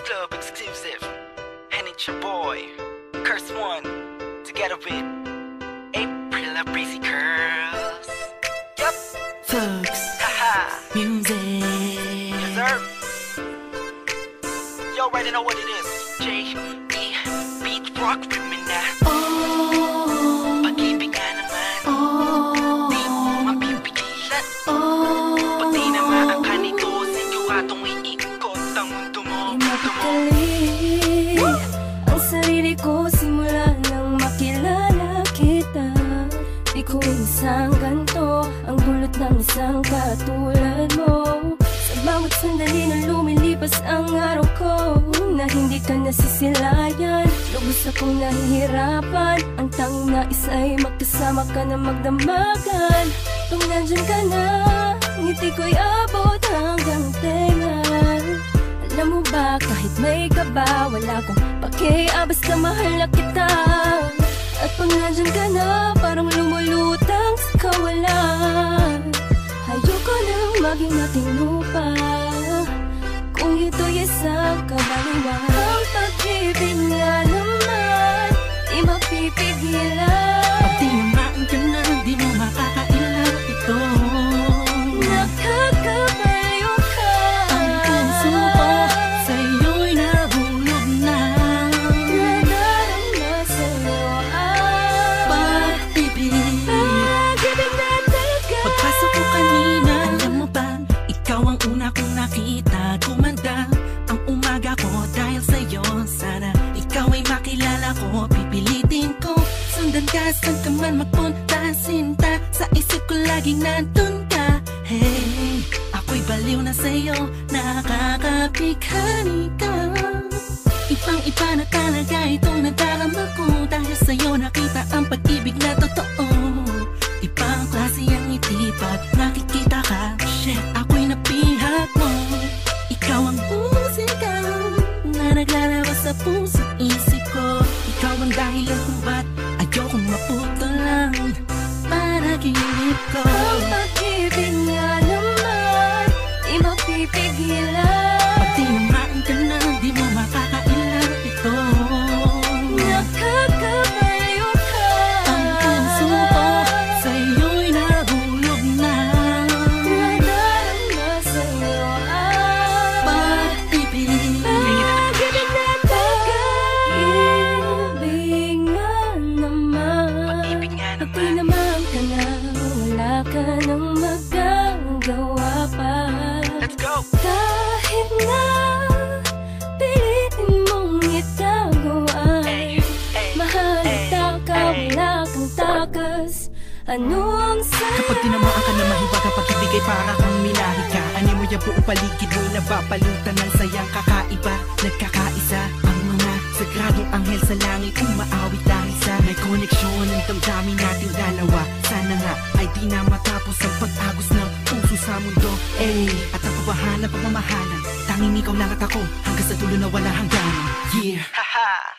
Club exclusive. And it's your boy, Curse One, together with April of Breezy Curls. Yup. Thugs Haha. Music. Yes, sir. You already know what it is. J.E. Beat Rock with me now. Oh, Pag-ibig ka naman. oh, Di mo mapipigilan. oh. Pag di naman ka nito, siguradong iikot ang mundo mo. Mapakali ang sarili ko simula nang makilala kita. Di ko isang ganto ang dulot ng isang katulad mo. Sa bawat sandali na lumilipas ang araw ko, na hindi ka nasisilayan, lubos akong nahihirapan. Ang tanging nais ay magkasama ka na magdamagan. Kung nandyan ka na, ngiti ko'y abot hanggang tenga. Alam mo ba, kahit may kaba, wala akong pakialam, basta mahal na kita. At pag nandyan ka na, parang lumulutang sa kawalan. Ayoko nang maging matino pa, kung ito'y isang kabaliwan. Ang pag-ibig nga naman, di mapipigilan. Pag tinamaan ka na, di mo makakailan ito. Nakakabaliw ka. Ang puso ko sa'yo'y nahulog na. Nadarama sa'yo ang Pag-ibig. pag-ibig na talaga. Pagpasok ko kanina, alam mo ba, ikaw ang una kong nakita. Gumanda ang umaga ko dahil sa'yo. Sana ikaw ay makilala ko, pipilitin ko. Sundan ka, saan ka man magpunta, sinta. Sa isip ko laging nandun ka. Hey, ako'y baliw na sa'yo, nakakapighani ka. Ibang-iba na talaga itong nadarama ko, dahil sa'yo nakita ang pag-ibig na totoo. Ibang klase ang ngiti pag nakikita ka. Shit, ako'y napihat mo. Ikaw ang musika na naglalabas sa puso't isip ko. Ikaw ang dahilan kung ba't ayokong maputol lang panaginip ko. Ang pag-ibig nga naman, di mapipigilan. Pag tinamaan ka na, di mo makakailan ito. Nakakabaliw ka. Ang puso ko sa'yo'y nahulog na. Nadarama sa'yo ang Pag-ibig. pag-ibig na talaga. Ibig nga naman, Pag-ibig nga pag naman. tinamaan ka na, wala ka nang magagawa pa. Let's go. Kahit na pilitin mong itago ay mahalata ka, wala kang takas. Ano ang Kapag tinamaan ka na mahiwaga, pag-ibig ay para kang minahi ka. Ani mo yung buong paligid mo'y nababalutan ng sayang kakaiba. Nagkakaisa ang mga sagradong anghel sa langit, umaawit dahil sa may koneksyon ng damdamin nating dalawa. Sana nga ay di na matapos ang pag-agos ng puso sa mundo. At ang pabahan ng pagmamahalan, tanging ikaw lang at ako, hanggang sa dulo na wala hangganan. Yeah. Haha.